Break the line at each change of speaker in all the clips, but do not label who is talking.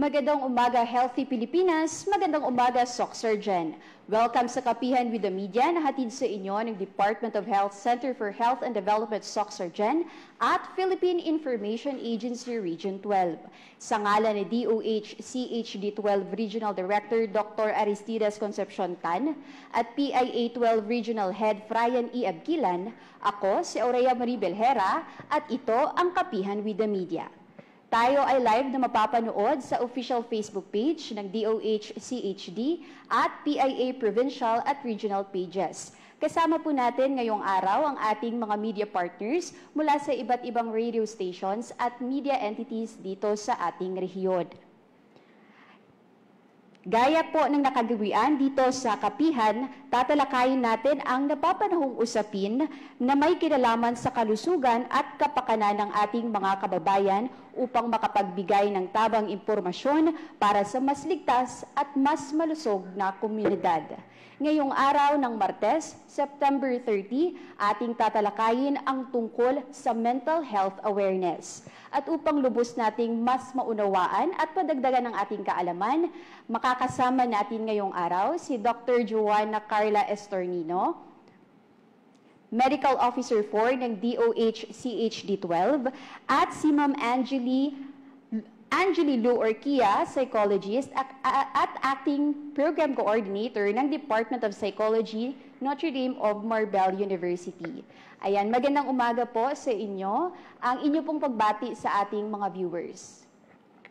Magandang umaga, Healthy Pilipinas. Magandang umaga, Soxurgen. Welcome sa Kapihan with the Media na hatid sa inyo ng Department of Health Center for Health and Development Soxurgen at Philippine Information Agency Region 12. Sa ngalan ni DOH CHD 12 Regional Director Dr. Aristides Concepcion Tan at PIA 12 Regional Head Frian E. Abquilan, ako si Aurea Marie Belhera at ito ang Kapihan with the Media. Tayo ay live na mapapanood sa official Facebook page ng DOH CHD at PIA Provincial at Regional pages. Kasama po natin ngayong araw ang ating mga media partners mula sa iba't ibang radio stations at media entities dito sa ating rehiyon. Gaya po ng nakagawian dito sa Kapihan, tatalakayin natin ang napapanahong usapin na may kinalaman sa kalusugan at kapakanan ng ating mga kababayan upang makapagbigay ng tabang impormasyon para sa mas ligtas at mas malusog na komunidad. Ngayong araw ng Martes, September 30, ating tatalakayin ang tungkol sa mental health awareness. At upang lubos nating mas maunawaan at padagdagan ng ating kaalaman, makakasama natin ngayong araw si Dr. Joanna Carla Estornino, Medical Officer 4 ng DOH CHD 12, at si Ma'am Angeli Lu Orquia, psychologist at acting program coordinator ng Department of Psychology, Notre Dame of Marbelle University. Ayan, magandang umaga po sa inyo. Ang inyo pong pagbati sa ating mga viewers.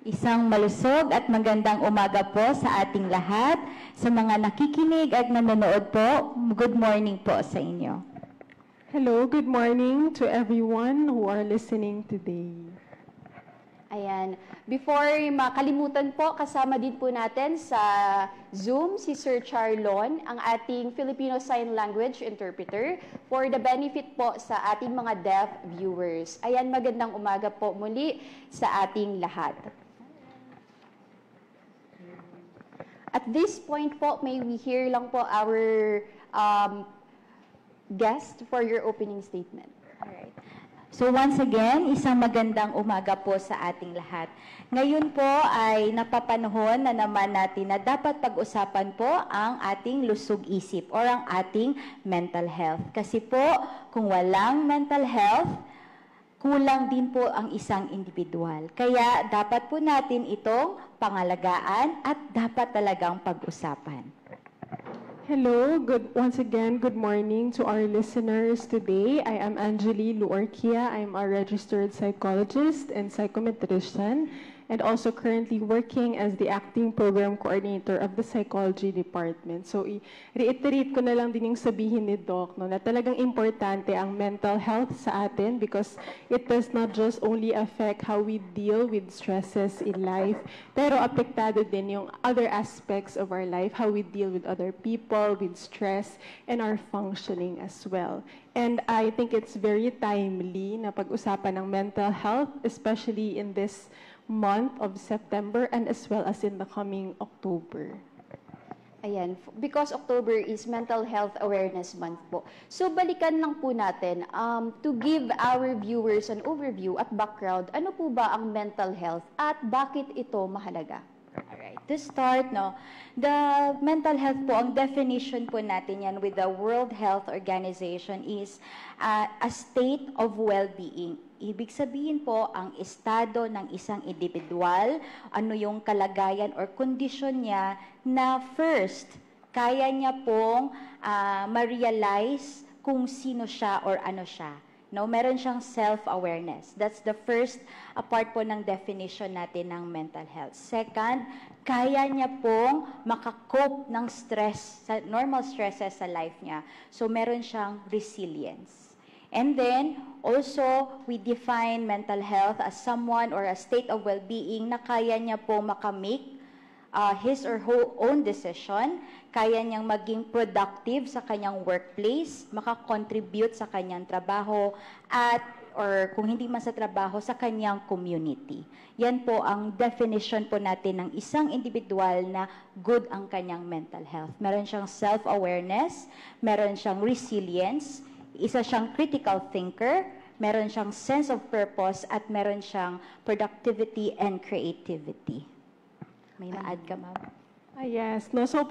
Isang malusog at magandang umaga po sa ating lahat. Sa mga nakikinig at nanonood po, good morning po sa inyo.
Hello, good morning to everyone who are listening today.
Ayan. Before makalimutan po, kasama din po natin sa Zoom si Sir Charlon, ang ating Filipino Sign Language interpreter for the benefit po sa ating mga deaf viewers. Ayan, magandang umaga po muli sa ating lahat. At this point po, may we hear lang po our guest for your opening statement.
All right. So once again, isang magandang umaga po sa ating lahat. Ngayon po ay napapanahon na naman natin na dapat pag-usapan po ang ating lusog isip or ang ating mental health. Kasi po, kung walang mental health, kulang din po ang isang individual. Kaya dapat po natin itong pangalagaan at dapat talagang pag-usapan.
Hello, once again, good morning to our listeners today. I am Angeli Lu Orquia. I'm a registered psychologist and psychometrician and also currently working as the acting program coordinator of the psychology department. So, i-reiterate ko na lang din yung sabihin ni Doc, no, na talagang importante ang mental health sa atin because it does not just only affect how we deal with stresses in life, pero apektado din yung other aspects of our life, how we deal with other people, with stress, and our functioning as well. And I think it's very timely na pag-usapan ng mental health, especially in this month of September and as well as in the coming October.
Ayan, because October is Mental Health Awareness Month po. So balikan lang po natin to give our viewers an overview at background, ano po ba ang mental health at bakit ito mahalaga?
Alright, to start, no, the mental health po, ang definition po natin yan with the World Health Organization is a state of well-being. Ibig sabihin po, ang estado ng isang individual, ano yung kalagayan or kondisyon niya na first, kaya niya pong ma-realize kung sino siya or ano siya. No, meron siyang self-awareness. That's the first part po ng definition natin ng mental health. Second, kaya niya pong makakope ng stress, normal stresses sa life niya. So, meron siyang resilience. And then, also, we define mental health as someone or a state of well-being na kaya niya po makamake his or her own decision, kaya niyang maging productive sa kanyang workplace, makakontribute sa kanyang trabaho, at or kung hindi man sa trabaho, sa kanyang community. Yan po ang definition po natin ng isang individual na good ang kanyang mental health. Meron siyang self-awareness, meron siyang resilience, isa siyang critical thinker, meron siyang sense of purpose, at meron siyang productivity and creativity. May ma-add ka, ma'am?
Yes, no, so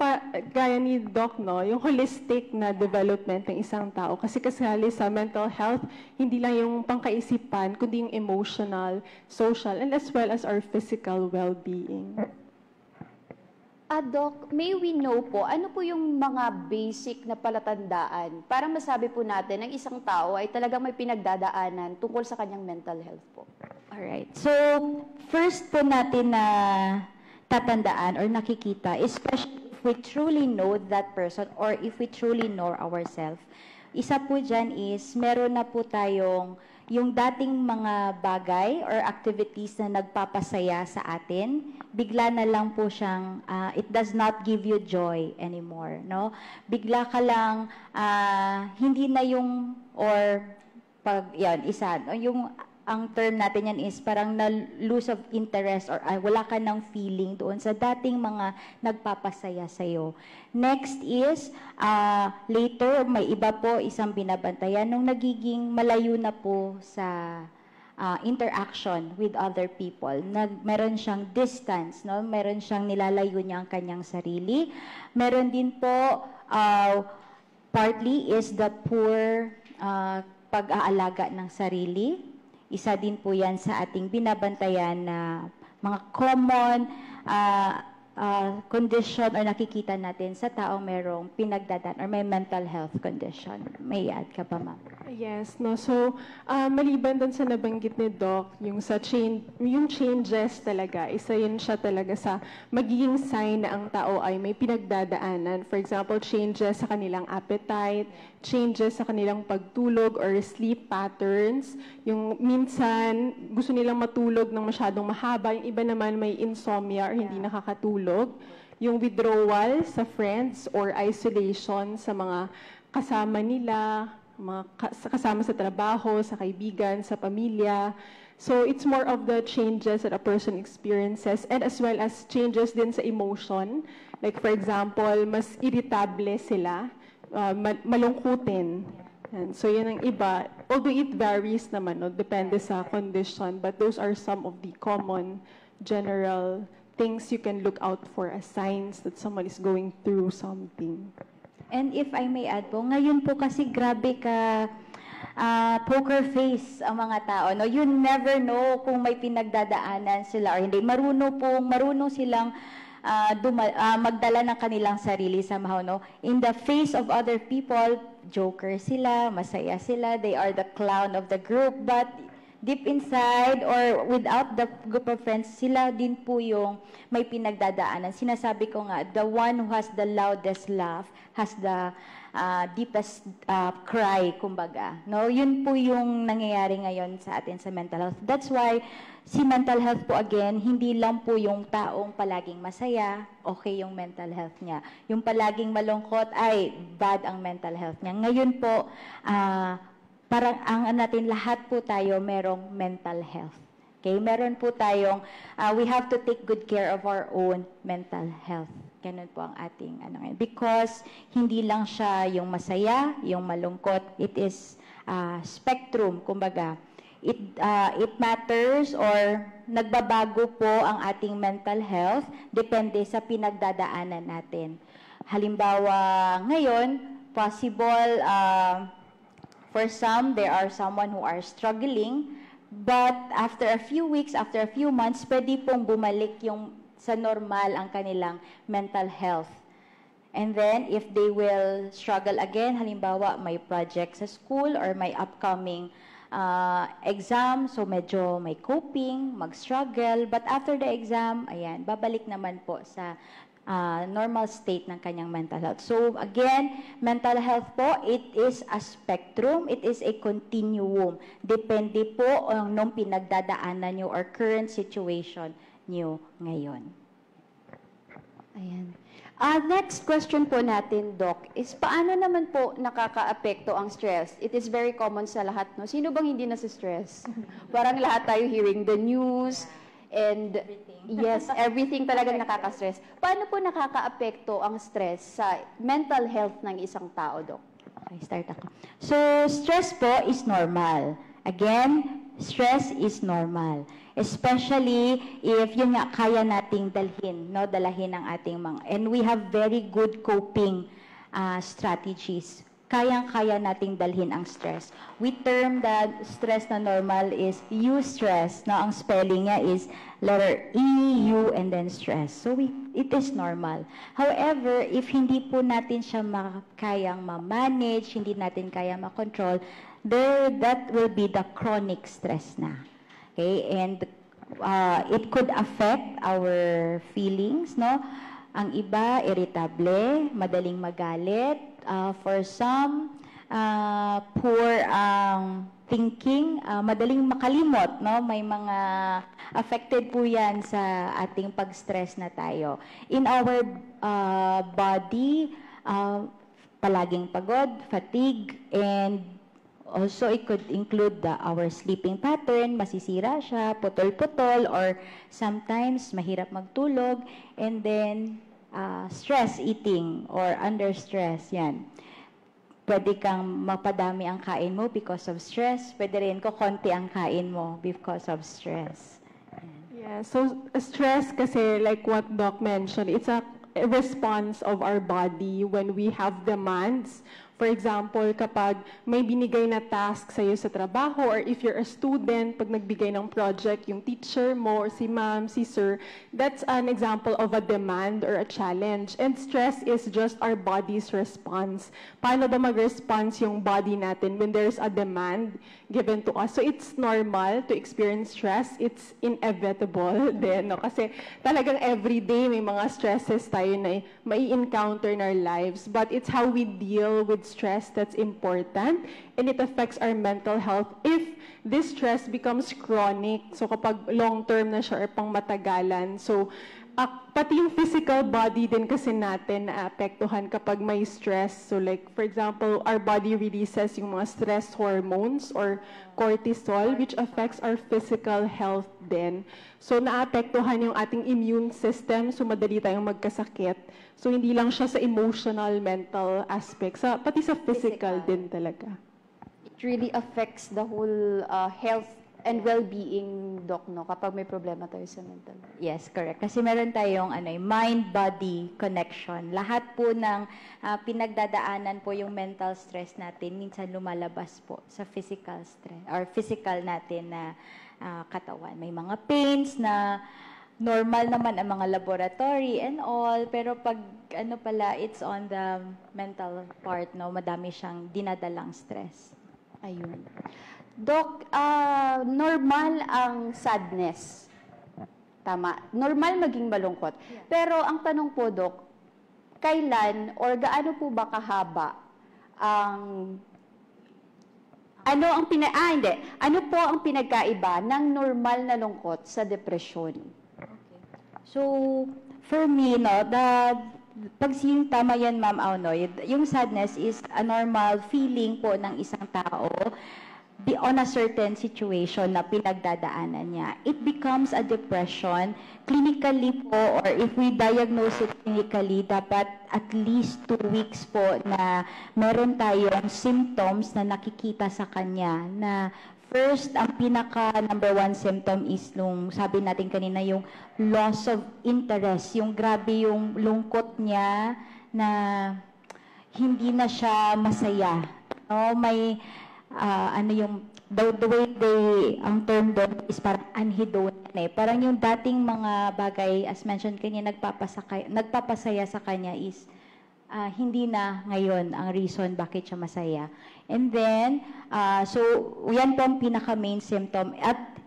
gaya ni Doc, no, yung holistic na development ng isang tao, kasi kasali sa mental health, hindi lang yung pangkaisipan, kundi yung emotional, social, and as well as our physical well-being.
Doc, may we know po, ano po yung mga basic na palatandaan para masabi po natin ng isang tao ay talagang may pinagdadaanan tungkol sa kanyang mental health po?
Alright. So, first po natin na tatandaan or nakikita, especially if we truly know that person or if we truly know ourselves. Isa po dyan is, meron na po tayong yung dating mga bagay or activities na nagpapasaya sa atin, bigla na lang po siyang, it does not give you joy anymore, no? Bigla ka lang, hindi na yung, or, pag, yan, isa, no? Yung, ang term natin yan is parang na-lose of interest or wala ka ng feeling doon sa dating mga nagpapasaya sa'yo. Next is, later, may iba po isang binabantayan nung nagiging malayo na po sa interaction with other people. Meron siyang distance, no? Meron siyang nilalayo niya ang kanyang sarili. Meron din po, partly is the poor pag-aalaga ng sarili. Isa din po yan sa ating binabantayan na mga common condition or nakikita natin sa taong merong pinagdadaan or may mental health condition. May add ka pa, ma'am?
Yes, no. So, maliban dun sa nabanggit ni Doc, yung changes talaga, isa yun siya talaga sa magiging sign na ang tao ay may pinagdadaanan. For example, changes sa kanilang appetite, changes sa kanilang pagtulog or sleep patterns. Yung minsan, gusto nilang matulog ng masyadong mahaba. Yung iba naman may insomnia or hindi nakakatulog. Yung withdrawal sa friends or isolation sa mga kasama nila, mga kasama sa trabaho, sa kaibigan, sa pamilya. So it's more of the changes that a person experiences and as well as changes din sa emotion. Like for example, mas irritable sila, malungkutin. And so yan ang iba. Although it varies naman, no, depende sa condition, but those are some of the common general things you can look out for as signs that someone is going through something.
And if I may add po, ngayon po kasi grabe ka poker face ang mga tao. No? You never know kung may pinagdadaanan sila or hindi. Marunong silang magdala ng kanilang sarili somehow. No? In the face of other people, joker sila, masaya sila, they are the clown of the group. But deep inside or without the group of friends, sila din po yung may pinagdadaanan. Sinasabi ko nga, the one who has the loudest laugh has the deepest cry, kumbaga. No? Yun po yung nangyayari ngayon sa atin sa mental health. That's why si mental health po again, hindi lang po yung taong palaging masaya, okay yung mental health niya. Yung palaging malungkot, ay bad ang mental health niya. Ngayon po, parang ang natin lahat po tayo merong mental health. Okay? Meron po tayong, we have to take good care of our own mental health. Ganun po ang ating, because hindi lang siya yung masaya, yung malungkot. It is spectrum, kumbaga. It matters or nagbabago po ang ating mental health depende sa pinagdadaanan natin. Halimbawa, ngayon, possible, for some, there are someone who are struggling, but after a few weeks, after a few months, pwede pong bumalik yung sa normal ang kanilang mental health. And then, if they will struggle again, halimbawa, may project sa school or may upcoming exam, so medyo may coping, mag-struggle, but after the exam, ayan, babalik naman po sa normal state ng kanyang mental health. So again, mental health po, it is a spectrum, it is a continuum. Depende po nung pinagdadaanan nyo or current situation nyo ngayon.
Ayan. Next question po natin, Doc, is paano naman po nakakaapekto ang stress? It is very common sa lahat, no? Sino bang hindi nasa-stress? Parang lahat tayo hearing the news, and yes, everything talagang nakaka-stress. Paano po nakaka-apekto ang stress sa mental health ng isang tao, Doc?
Okay, start ako. So, stress po is normal. Again, stress is normal. Especially if yun nga kaya nating dalahin ng ating mga, and we have very good coping strategies. Kayang-kaya nating dalhin ang stress. We term that stress na normal is eustress. No? Ang spelling niya is letter E, U, and then stress. So it is normal. However, if hindi po natin siya kayang ma-manage, hindi natin kayang ma-control, that will be the chronic stress na. Okay? And it could affect our feelings, no? Ang iba, irritable, madaling magalit. For some, poor thinking, madaling makalimot, no? May mga affected po yan sa ating pag-stress na tayo. In our body, palaging pagod, fatigue, and also it could include our sleeping pattern, masisira siya, putol-putol, or sometimes mahirap magtulog, and then stress eating or under stress, yan. Pwede kang mapadami ang kain mo because of stress. Pwede rin konti ang kain mo because of stress.
Yeah, so stress kasi like what Doc mentioned, it's a response of our body when we have demands. For example, kapag may binigay na task sa'yo sa trabaho, or if you're a student, pag nagbigay ng project, yung teacher mo, or si ma'am, si sir, that's an example of a demand or a challenge. And stress is just our body's response. Paano ba mag-response yung body natin when there's a demand given to us? So it's normal to experience stress. It's inevitable din, no? Kasi talagang everyday may mga stresses tayo na may encounter in our lives. But it's how we deal with stress that's important, and it affects our mental health if this stress becomes chronic. So kapag long-term na siya or pang matagalan. So pati yung physical body din kasi natin naapektuhan kapag may stress. So like, for example, our body releases yung mga stress hormones or cortisol, which affects our physical health din. So naapektuhan yung ating immune system, so madali tayong magkasakit. So hindi lang siya sa emotional, mental aspects, pati sa physical din talaga.
It really affects the whole health and well-being, Doc, no? Kapag may problema tayo sa mental health.
Yes, correct. Kasi meron tayong mind-body connection. Lahat po ng pinagdadaanan po yung mental stress natin, minsan lumalabas po sa physical stress or physical natin na katawan. May mga pains na normal naman ang mga laboratory and all, pero pag it's on the mental part, no, madami siyang dinadalang stress.
Ayun. Doc, normal ang sadness. Tama. Normal maging malungkot. Pero ang tanong po, Doc, kailan or gaano po ba kahaba ang ano po ang pinagkaiba ng normal na lungkot sa depression?
So, for me, no, pag tama yan, Ma'am Aunoy, yung sadness is a normal feeling po ng isang tao on a certain situation na pinagdadaanan niya. It becomes a depression. Clinically po, or if we diagnose it clinically, dapat at least 2 weeks po na meron tayong symptoms na nakikita sa kanya na first, ang pinaka number 1 symptom is nung sabi natin kanina yung loss of interest, yung grabe yung lungkot niya na hindi na siya masaya. No, may the way ang term doon is parang anhedonia. Parang yung dating mga bagay, as mentioned kanina, nagpapasaya sa kanya is hindi na ngayon ang reason bakit siya masaya. And then, so yan po ang pinaka-main symptom. At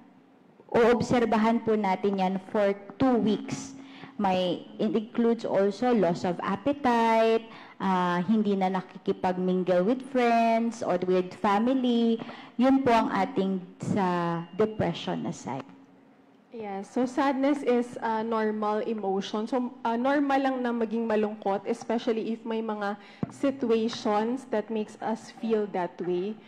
uobserbahan po natin yan for 2 weeks. It includes also loss of appetite, hindi na nakikipag-mingle with friends or with family. Yun po ang ating sa depression na side.
Yeah, so sadness is a normal emotion. So normal lang na maging malungkot, especially if may mga situations that makes us feel that way.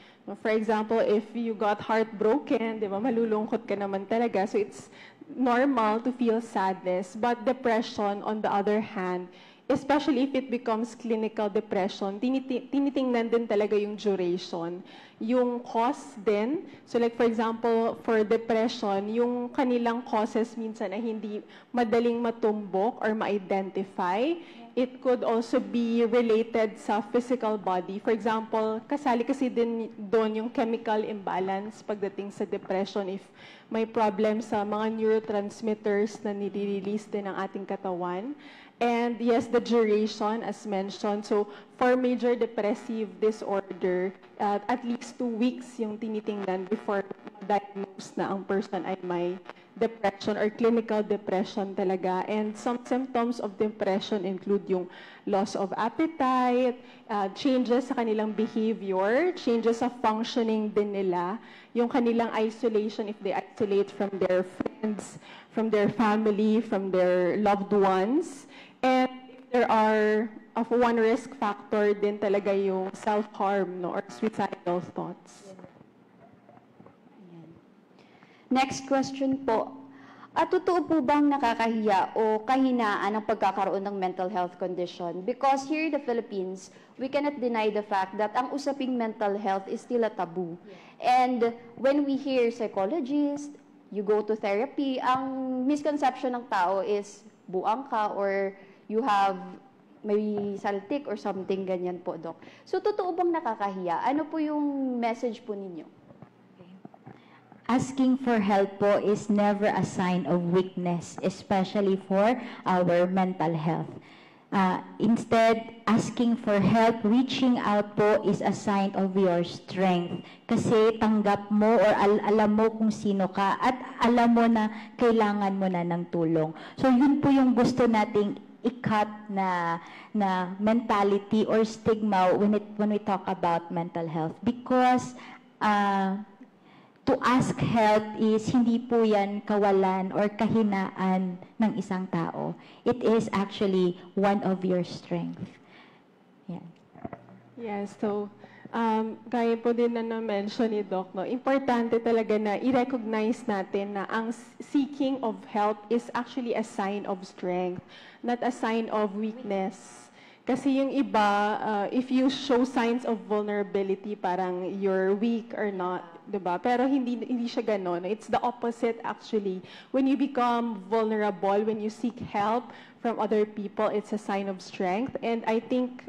For example, if you got heartbroken, di ba, malulungkot ka naman talaga. So it's normal to feel sadness. But depression, on the other hand, especially if it becomes clinical depression, tinitingnan din talaga yung duration, yung cause din. So like for example, for depression, yung kanilang causes minsan ay hindi madaling matumbok or ma-identify. It could also be related sa physical body. For example, kasali kasi din doon yung chemical imbalance pagdating sa depression if may problem sa mga neurotransmitters na nire-release din ng ating katawan. And yes, the duration as mentioned. So for major depressive disorder, at least 2 weeks yung tinitingnan before diagnose na ang person ay may depression or clinical depression talaga. And some symptoms of depression include yung loss of appetite, changes sa kanilang behavior, changes sa functioning din nila, yung kanilang isolation if they isolate from their friends, from their family, from their loved ones. And if there are, of one risk factor din talaga yung self-harm, no, or suicidal thoughts.
Next question po. Totoo po bang nakakahiya o kahinaan ang pagkakaroon ng mental health condition? Because here in the Philippines, we cannot deny the fact that ang usaping mental health is still a taboo. And when we hear psychologists, you go to therapy, ang misconception ng tao is buang ka or you have may saltik or something ganyan po, Doc. So, totoo bang nakakahiya? Ano po yung message po ninyo?
Asking for help po is never a sign of weakness, especially for our mental health. Instead, asking for help, reaching out po is a sign of your strength. Kasi tanggap mo or alam mo kung sino ka at alam mo na kailangan mo na ng tulong. So yun po yung gusto nating i-cut na mentality or stigma when we talk about mental health. Because to ask help is hindi po yan kawalan or kahinaan ng isang tao. It is actually one of your strength. Yeah.
Yes, so gaya po din na na-mention ni Doc, no, importante talaga na i-recognize natin na ang seeking of help is actually a sign of strength, not a sign of weakness. Kasi yung iba, if you show signs of vulnerability, parang you're weak or not, diba? Pero hindi siya ganon. It's the opposite actually. When you become vulnerable, when you seek help from other people, it's a sign of strength. And I think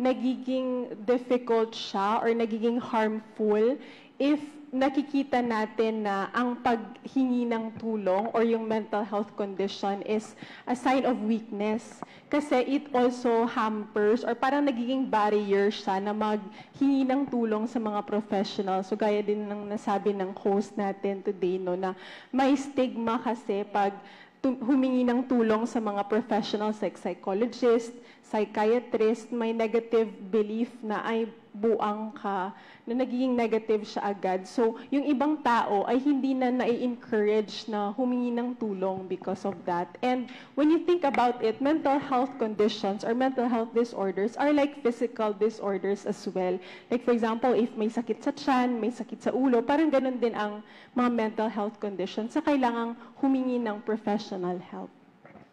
nagiging difficult siya or nagiging harmful if nakikita natin na ang paghingi ng tulong or yung mental health condition is a sign of weakness. Kasi it also hampers or parang nagiging barrier siya na maghingi ng tulong sa mga professionals. So gaya din ng nasabi ng host natin today, no, na may stigma kasi pag humingi ng tulong sa mga professionals like psychologist, psychiatrist, may negative belief na ay buang ka, na nagiging negative siya agad. So, yung ibang tao ay hindi na nai-encourage na humingi ng tulong because of that. And when you think about it, mental health conditions or mental health disorders are like physical disorders as well. Like for example, if may sakit sa tiyan, may sakit sa ulo, parang ganun din ang mga mental health conditions sa kailangang humingi ng professional help.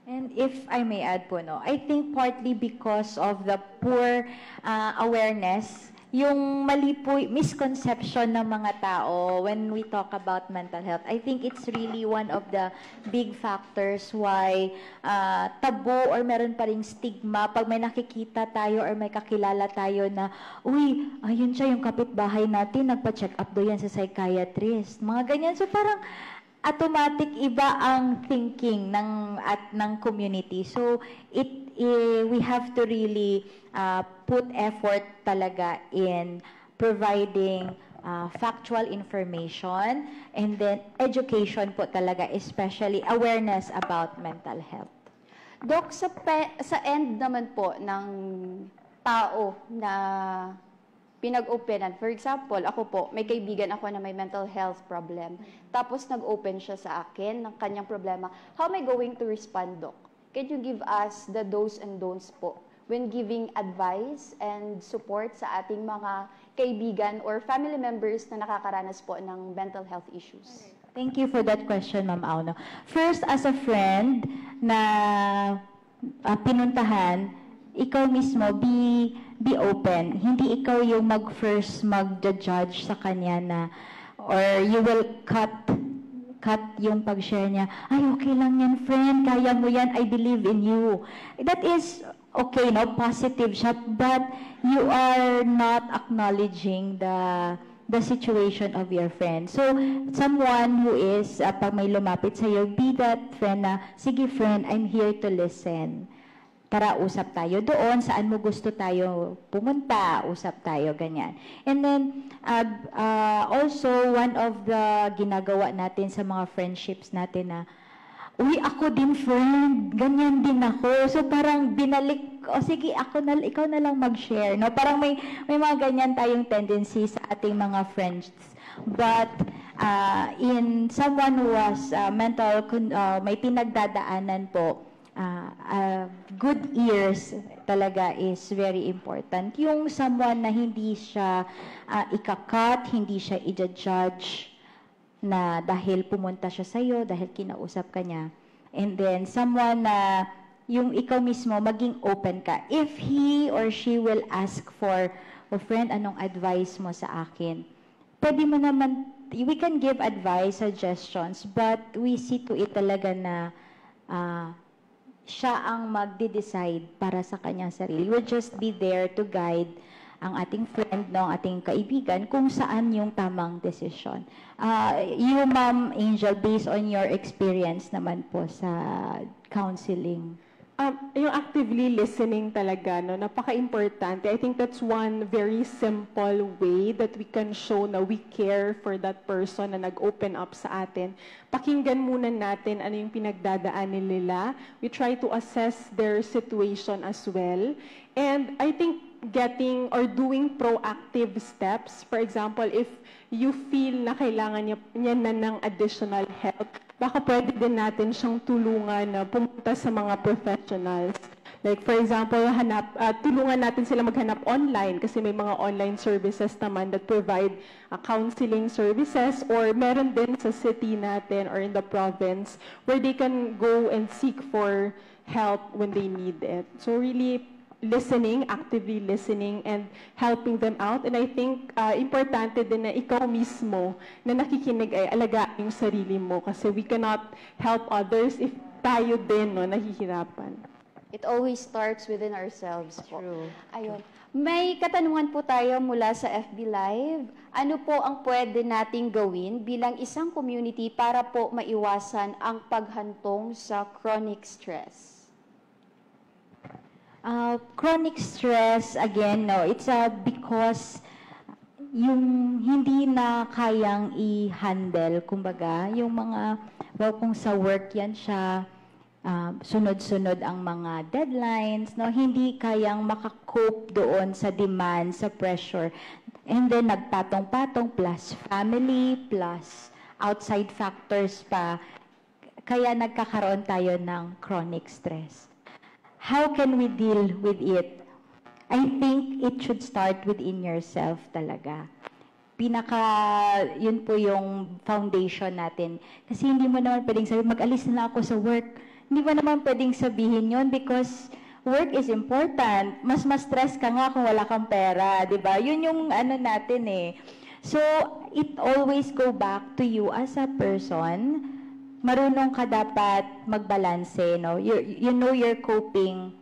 And if I may add po, no, I think partly because of the poor awareness, yung mali po, misconception ng mga tao when we talk about mental health, I think it's really one of the big factors why tabu or meron pa ring stigma pag may nakikita tayo or may kakilala tayo na, uy, ayun siya yung kapitbahay natin, nagpa-check up do yan sa psychiatrist. Mga ganyan. So parang automatic iba ang thinking ng community. So we have to really put effort talaga in providing factual information and then education po talaga, especially awareness about mental health.
Doc, sa end naman po ng tao na pinag-openan. For example, ako po, may kaibigan ako na may mental health problem. Tapos nag-open siya sa akin ng kanyang problema. How am I going to respond, Doc? Can you give us the do's and don'ts po when giving advice and support sa ating mga kaibigan or family members na nakakaranas po ng mental health issues?
Thank you for that question, Ma'am Auno. First, as a friend na pinuntahan, ikaw mismo, be open. Hindi ikaw yung mag-first mag-judge sa kanya na, or you will cut yung pag-share niya. Ay, okay lang yan, friend. Kaya mo yan. I believe in you. That is okay, no? Positive siya. But you are not acknowledging the situation of your friend. So, someone who is, pag may lumapit sa'yo, be that friend na, sige friend, I'm here to listen. Tara, usap tayo doon, saan mo gusto tayo pumunta, usap tayo, ganyan. And then, also, one of the ginagawa natin sa mga friendships natin na, uy, ako din friend, ganyan din ako. So, parang binalik, sige, ikaw na lang mag-share. No? Parang may mga ganyan tayong tendency sa ating mga friends. But, in someone who was may pinagdadaanan po, good ears talaga is very important. Yung someone na hindi siya ikakat, hindi siya i-judge na dahil pumunta siya sa'yo, dahil kinausap ka niya. And then someone na yung ikaw mismo, maging open ka. If he or she will ask for, friend, anong advice mo sa akin? Pwede mo naman, we can give advice, suggestions, but we see to it talaga na siya ang magde-decide para sa kanyang sarili. We'll just be there to guide ang ating friend, no, ang ating kaibigan, kung saan yung tamang desisyon. You, Ma'am Angel, based on your experience naman po sa counseling.
Yung actively listening talaga, no, napaka-importante. I think that's one very simple way that we can show na we care for that person na nag-open up sa atin. Pakinggan muna natin ano yung pinagdadaanan nila. We try to assess their situation as well. And I think getting or doing proactive steps, for example, if you feel na kailangan niya na ng additional help, baka pwede din natin siyang tulungan na pumunta sa mga professionals. Like for example, tulungan natin sila maghanap online kasi may mga online services naman that provide counseling services, or meron din sa city natin or in the province where they can go and seek for help when they need it. So really listening, actively listening and helping them out. And I think importante din na ikaw mismo na nakikinig ay alagaan yung sarili mo kasi we cannot help others if tayo din, no, nahihirapan.
It always starts within ourselves po.
True.
Ayun. May katanungan po tayo mula sa FB Live. Ano po ang pwede nating gawin bilang isang community para po maiwasan ang paghantong sa chronic stress?
Chronic stress, again, no, it's because yung hindi na kayang i-handle, kumbaga, yung mga, well, kung sa work yan siya, sunod-sunod ang mga deadlines, no, hindi kayang makakope doon sa demand, sa pressure, and then nagpatong-patong, plus family, plus outside factors pa, kaya nagkakaroon tayo ng chronic stress. How can we deal with it? I think it should start within yourself talaga. Yun po yung foundation natin. Kasi hindi mo naman pwedeng sabihin, mag-alis na ako sa work. Hindi mo naman pwedeng sabihin yun because work is important. Mas stress ka nga kung wala kang pera, di ba? Yun yung ano natin eh. So, it always go back to you as a person. Marunong ka dapat magbalanse, no? You know your coping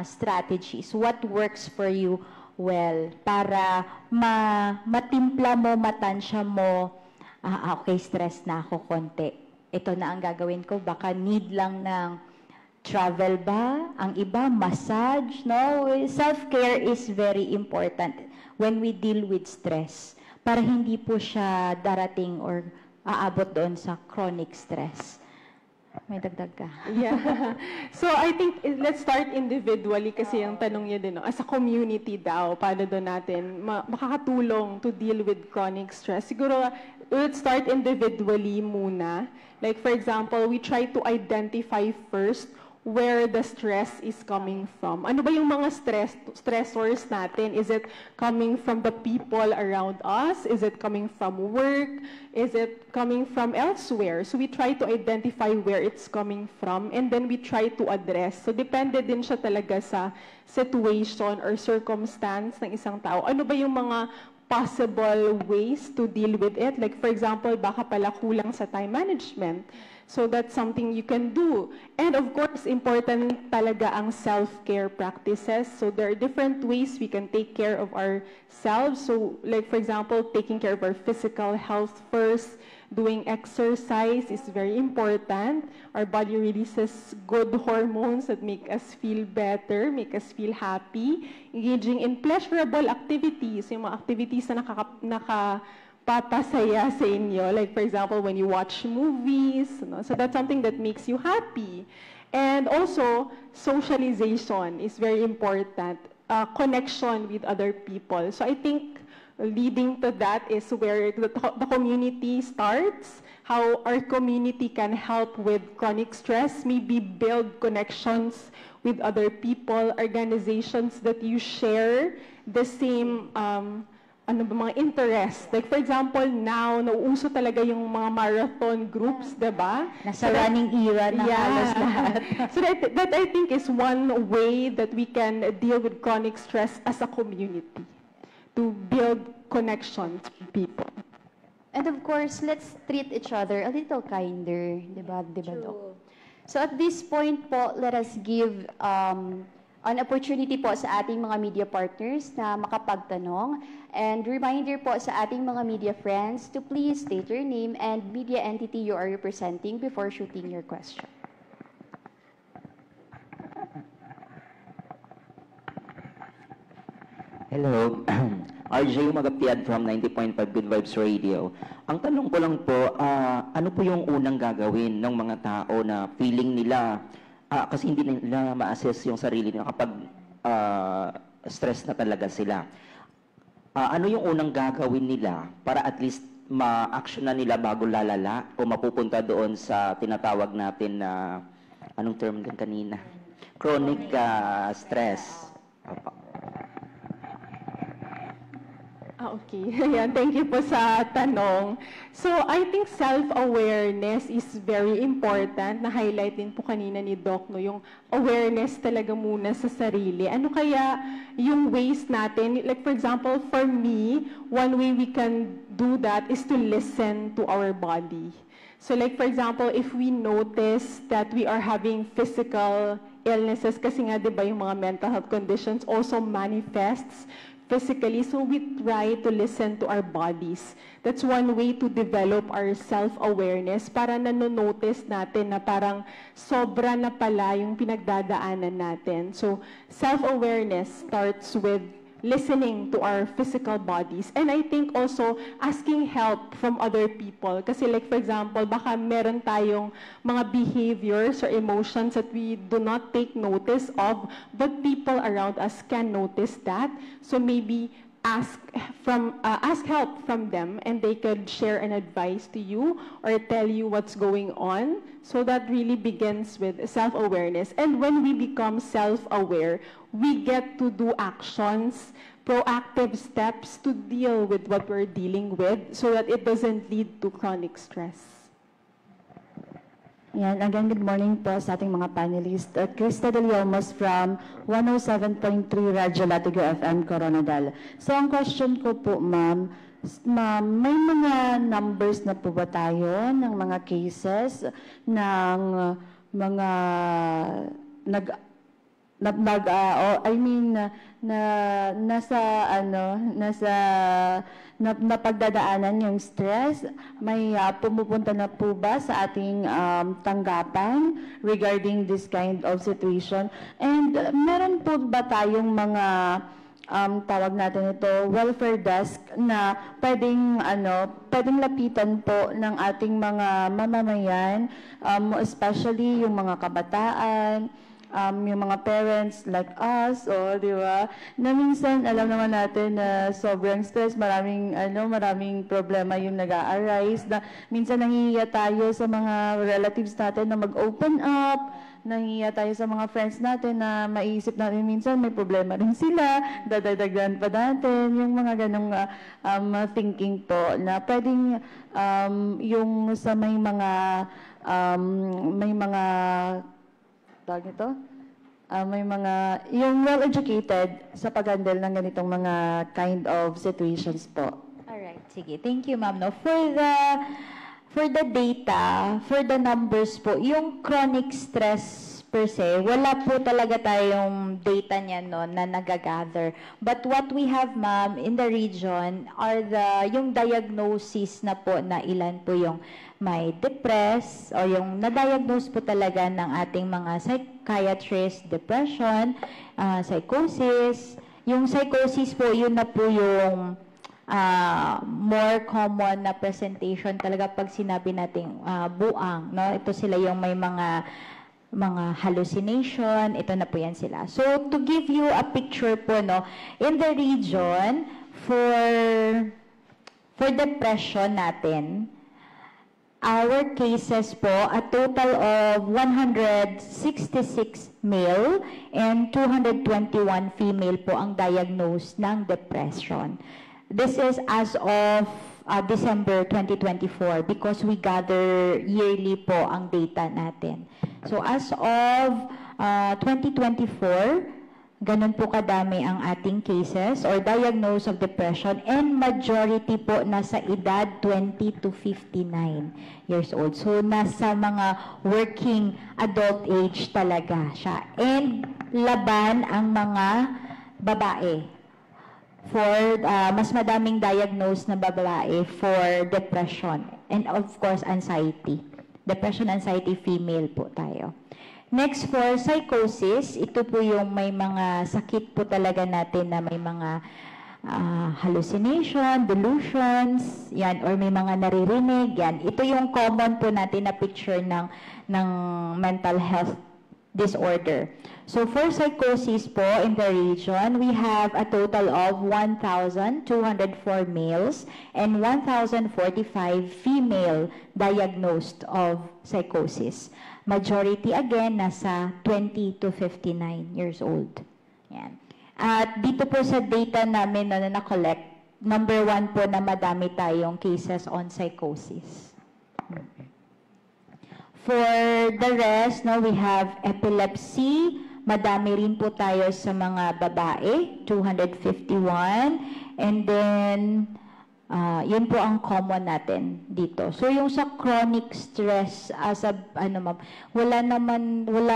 strategies. What works for you well para matimpla mo, matansya mo, okay, stress na ako konti. Ito na ang gagawin ko. Baka need lang ng travel ba? Ang iba, massage, no? Self-care is very important when we deal with stress para hindi po siya darating or aabot doon sa chronic stress. May dagdag ka.
Yeah. So I think let's start individually kasi yung tanong niya din, no? As a community daw, paano doon natin makakatulong to deal with chronic stress? Siguro, let's start individually muna. Like for example, we try to identify first where the stress is coming from. Ano ba yung mga stressors natin? Is it coming from the people around us? Is it coming from work? Is it coming from elsewhere? So we try to identify where it's coming from and then we try to address. So depende din siya talaga sa situation or circumstance ng isang tao. Ano ba yung mga possible ways to deal with it? Like for example, baka pala kulang sa time management. So that's something you can do. And of course, important talaga ang self-care practices. So there are different ways we can take care of ourselves. So like for example, taking care of our physical health first, doing exercise is very important. Our body releases good hormones that make us feel better, make us feel happy. Engaging in pleasurable activities, yung mga activities na papasaya sa inyo. Like, for example, when you watch movies. So that's something that makes you happy. And also, socialization is very important. Connection with other people. So I think leading to that is where the community starts. How our community can help with chronic stress. Maybe build connections with other people, organizations that you share the same mga interest. Like for example, now, nauuso talaga yung mga marathon groups, diba?
Nasa running era na halos lahat.
So that I think is one way that we can deal with chronic stress as a community, to build connections with people.
And of course, let's treat each other a little kinder, diba, Doc? So at this point po, let us give an opportunity po sa ating mga media partners na makapagtanong. And reminder po sa ating mga media friends to please state your name and media entity you are representing before shooting your question.
Hello, RJ Magaptiad from 90.5 Good Vibes Radio. Ang tanong ko lang po, ano po yung unang gagawin ng mga tao na feeling nila, kasi hindi nila ma-assess yung sarili nila kapag stress na talaga sila. Ano yung unang gagawin nila para at least ma-action na nila bago lalala o mapupunta doon sa tinatawag natin na, anong term din kanina? Chronic stress.
Okay. Ayan, thank you po sa tanong. So, I think self-awareness is very important. Na-highlight din po kanina ni Doc, no, yung awareness talaga muna sa sarili. Ano kaya yung ways natin? Like, for example, for me, one way we can do that is to listen to our body. So, like, for example, if we notice that we are having physical illnesses, kasi nga, di ba, yung mga mental health conditions also manifests physically, so we try to listen to our bodies. That's one way to develop our self-awareness para nanonotice natin na parang sobra na pala yung pinagdadaanan natin. So, self-awareness starts with listening to our physical bodies. And I think also asking help from other people. Kasi like for example, baka meron tayong mga behaviors or emotions that we do not take notice of, but people around us can notice that. So maybe ask help from them and they could share an advice to you or tell you what's going on. So that really begins with self-awareness. And when we become self-aware, we get to do actions, proactive steps to deal with what we're dealing with so that it doesn't lead to chronic stress.
Yan, again, good morning po sa ating mga panelists. Krista De Leomos from 107.3 Radyo Latigo FM, Coronadal. So, ang question ko po, ma'am, may mga numbers na po ba tayo ng mga cases ng mga napagdadaanan yung stress? May pumupunta na po ba sa ating tanggapan regarding this kind of situation? And meron po ba tayong mga tawag natin ito, welfare desk na pwedeng lapitan po ng ating mga mamamayan, especially yung mga kabataan, yung mga parents like us, di ba? Na minsan, alam naman natin na sobrang stress, maraming problema yung nag-a-arise, na minsan nangihiya tayo sa mga relatives natin na mag-open up, nahihiya tayo sa mga friends natin na maiisip natin minsan may problema rin sila, dadagdagan pa natin, yung mga ganong thinking po na pwedeng yung sa may mga tawag nito? May mga, yung well-educated sa pag-handle ng ganitong mga kind of situations po.
Alright, sige. Thank you, ma'am. No, for the data, for the numbers po, yung chronic stress per se, wala po talaga tayong data niyan no, na nagagather. But what we have, ma'am, in the region are yung diagnosis na po na ilan po yung may depressed o yung na-diagnose po talaga ng ating mga psychiatrist, depression, psychosis. Yung psychosis po, yun na po yung more common na presentation talaga pag sinabi nating buang, no? Ito sila yung may mga hallucination, ito na po yan sila. So to give you a picture po, no, in the region for depression natin, our cases po, a total of 166 male and 221 female po ang diagnosed ng depression. This is as of December 2024 because we gather yearly po ang data natin. So as of 2024, ganun po kadami ang ating cases or diagnosis of depression and majority po nasa edad 20 to 59 years old. So nasa mga working adult age talaga siya. And laban ang mga babae. For mas madaming diagnosed na babae for depression and of course anxiety. Depression, anxiety, female po tayo. Next for psychosis, ito po yung may mga sakit po talaga natin na may mga hallucination, delusions, yan, or may mga naririnig, yan. Ito yung common po natin na picture ng mental health disorder. So for psychosis po in the region, we have a total of 1,204 males and 1,045 female diagnosed of psychosis. Majority again nasa 20 to 59 years old. Yan. At dito po sa data namin na na-collect, number 1 po na madami tayong cases on psychosis. For the rest, no, we have epilepsy. Madami rin po tayo sa mga babae, 251. And then, yun po ang common natin dito. So, yung sa chronic stress, wala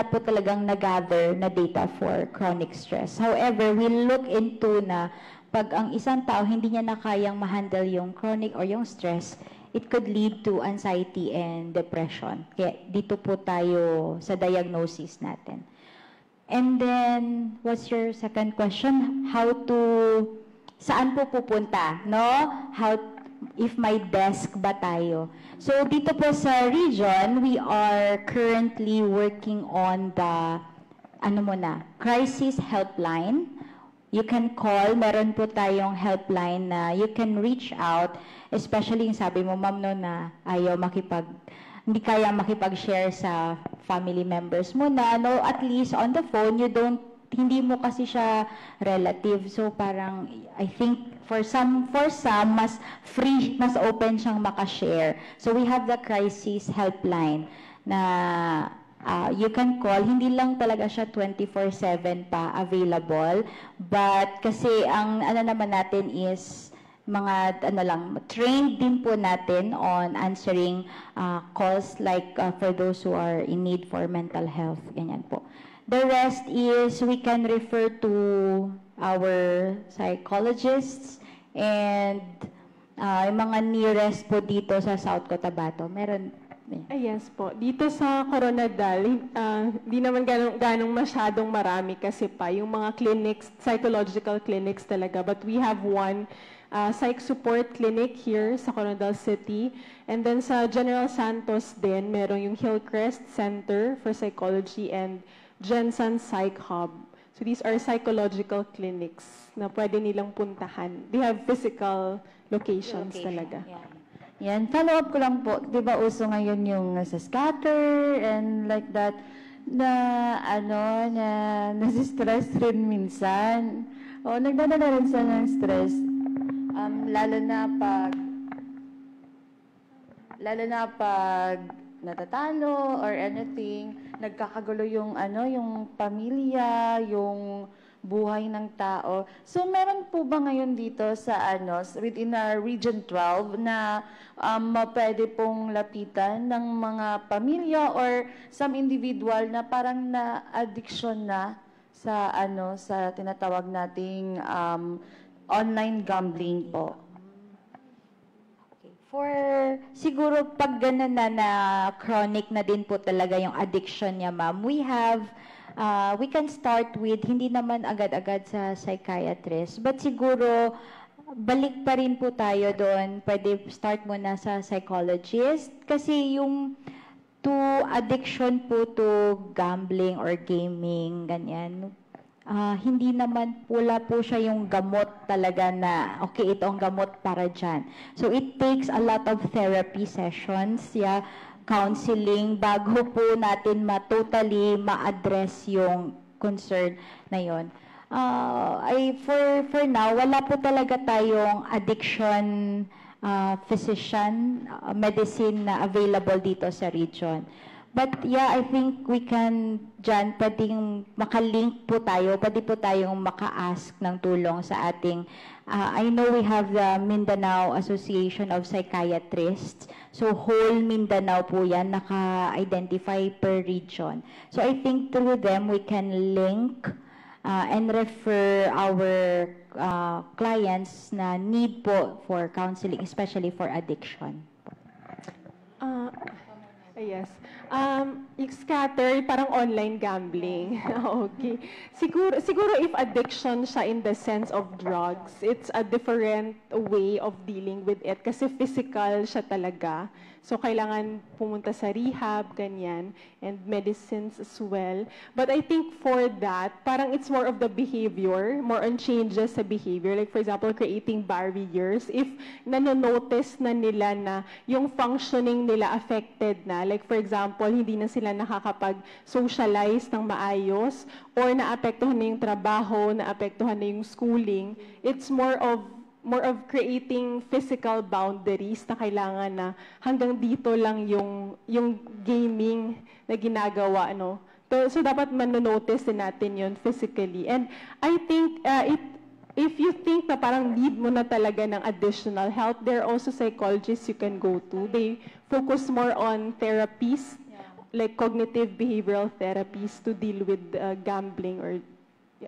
po talagang nag-gather na data for chronic stress. However, we'll look into na pag ang isang tao hindi niya na kayang ma-handle yung chronic or yung stress, it could lead to anxiety and depression. Kaya dito po tayo sa diagnosis natin. And then, what's your second question? Saan po pupunta? No? If may desk ba tayo? So, dito po sa region, we are currently working on the, crisis helpline. You can call, meron po tayong helpline na you can reach out, especially yung sabi mo, ma'am, no, na hindi kaya makipag-share sa family members mo na, no, at least on the phone, hindi mo kasi siya relative. So parang, I think, for some, mas free, mas open siyang makashare. So we have the crisis helpline na you can call, hindi lang talaga siya 24/7 pa available, but kasi ang naman natin is mga trained din po natin on answering calls like for those who are in need for mental health, ganyan po. The rest is we can refer to our psychologists and yung mga nearest po dito sa South Cotabato, meron.
Yes po. Dito sa Coronadal, di naman ganong masyadong marami kasi pa yung mga clinics, psychological clinics talaga. But we have one psych support clinic here sa Coronadal City. And then sa General Santos din, merong yung Hillcrest Center for Psychology and Jensen Psych Hub. So these are psychological clinics na pwede nilang puntahan. They have physical locations talaga.
Yeah. Yan, follow up ko lang po, di ba uso ngayon yung sa scatter and like that. na nasi-stress rin minsan. O, nagdadala rin siya ng stress. Lalo na pag natatalo or anything, nagkakagulo yung pamilya, yung buhay ng tao. So meron po ba ngayon dito sa within our Region 12 na pwede pong lapitan ng mga pamilya or some individual na parang na-addiction na sa sa tinatawag nating online gambling po?
Siguro pag ganun na chronic na din po talaga yung addiction niya, ma'am, we can start with, hindi naman agad-agad sa psychiatrist, but siguro balik pa rin po tayo doon, pwede start muna sa psychologist, kasi yung addiction po to gambling or gaming, ganyan, hindi naman wala po siya yung gamot talaga na, okay, ito ang gamot para dyan. So, it takes a lot of therapy sessions, counseling, bago po natin totally ma-address yung concern na yon. For now, wala po talaga tayong addiction physician, medicine na available dito sa region. But yeah, I think we can dyan, pwedeng makalink po tayo, pwede po tayong maka-ask ng tulong sa ating, I know we have the Mindanao Association of Psychiatrists, so whole Mindanao po yan, naka-identify per region. So I think through them, we can link and refer our clients na need po for counseling, especially for addiction.
Yes. Yung scatter, parang online gambling. Okay. Siguro if addiction siya in the sense of drugs, it's a different way of dealing with it kasi physical siya talaga. So, kailangan pumunta sa rehab, ganyan, and medicines as well. But I think for that, parang it's more of the behavior, more on changes sa behavior. Like, for example, creating barriers. If nanonotice na nila na yung functioning nila affected na, like, for example, hindi na sila nakakapag-socialize ng maayos, or naapektuhan na yung trabaho, naapektuhan na yung schooling, it's more of creating physical boundaries na kailangan na hanggang dito lang yung gaming na ginagawa, no? So dapat manonotice din natin yun physically. And I think if you think na parang need mo na talaga ng additional help, there are also psychologists you can go to. They focus more on therapies, like cognitive behavioral therapies to deal with gambling or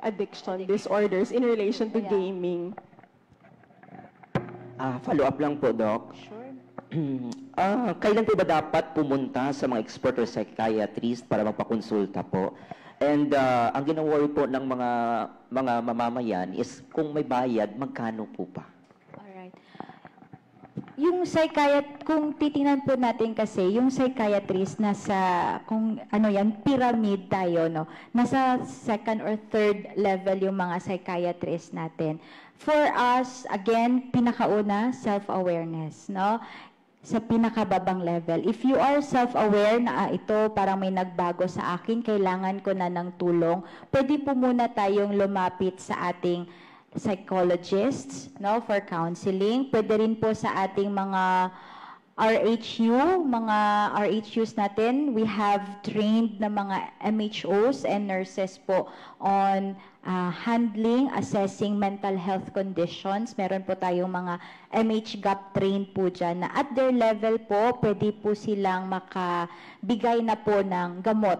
addiction disorders in relation to gaming.
Follow-up lang po, Doc.
Sure.
Kailan po ba dapat pumunta sa mga expert or psychiatrist para magpakonsulta po? And ang ginaworry po ng mga mamamayan is kung may bayad, magkano po pa?
Alright. Yung kung titingnan po natin kasi, yung psychiatrist nasa, pyramid tayo, no? Nasa second or third level yung mga psychiatrist natin. For us, again, pinakauna, self-awareness, no? Sa pinakababang level. If you are self-aware na ito parang may nagbago sa akin, kailangan ko na ng tulong, pwede po muna tayong lumapit sa ating psychologists, no, for counseling. Pwede rin po sa ating mga RHUs natin. We have trained na mga MHOs and nurses po on handling, assessing mental health conditions. Meron po tayong mga MHGAP trained po dyan na at their level po, pwede po silang makabigay na po ng gamot.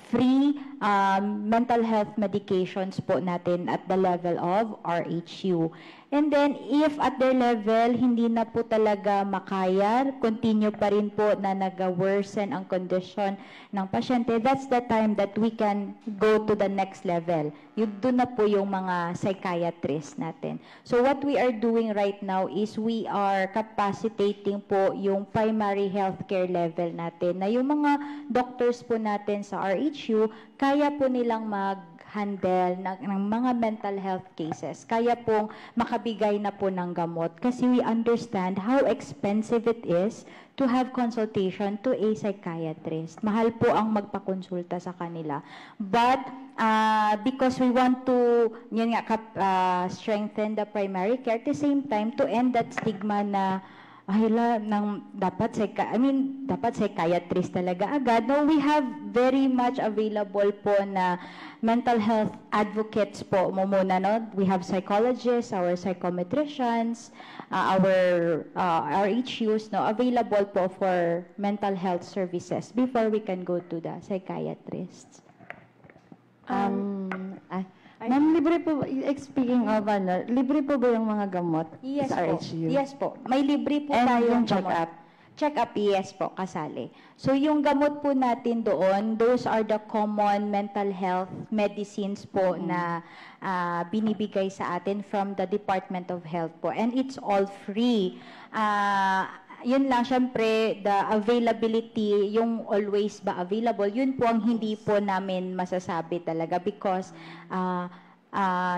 Free mental health medications po natin at the level of RHU. And then, if at their level, hindi na po talaga makaya, continue pa rin po na nag-worsen ang condition ng pasyente, that's the time that we can go to the next level. Doon na po yung mga psychiatrists natin. So what we are doing right now is we are capacitating po yung primary healthcare level natin, na yung mga doctors po natin sa RHU, kaya po nilang mag-handle ng mga mental health cases. Kaya pong makabigay na po ng gamot kasi we understand how expensive it is to have consultation to a psychiatrist. Mahal po ang magpakonsulta sa kanila. But because we want to strengthen the primary care, at the same time to end that stigma na dapat psychiatrist talaga agad. No, we have very much available po na mental health advocates po muna, no? We have psychologists, our psychometricians, our HUs, no, available po for mental health services before we can go to the psychiatrists.
Ma'am, libre po, speaking of libre po ba yung mga gamot
Yes
sa
po.
RHU?
Yes po. May libre po
And
tayong
yung check-up?
Check-up, yes po, kasali. So yung gamot po natin doon, those are the common mental health medicines po na binibigay sa atin from the Department of Health po. And it's all free. Yun lang, syempre, the availability, yung always ba available, yun po ang hindi po namin masasabi talaga because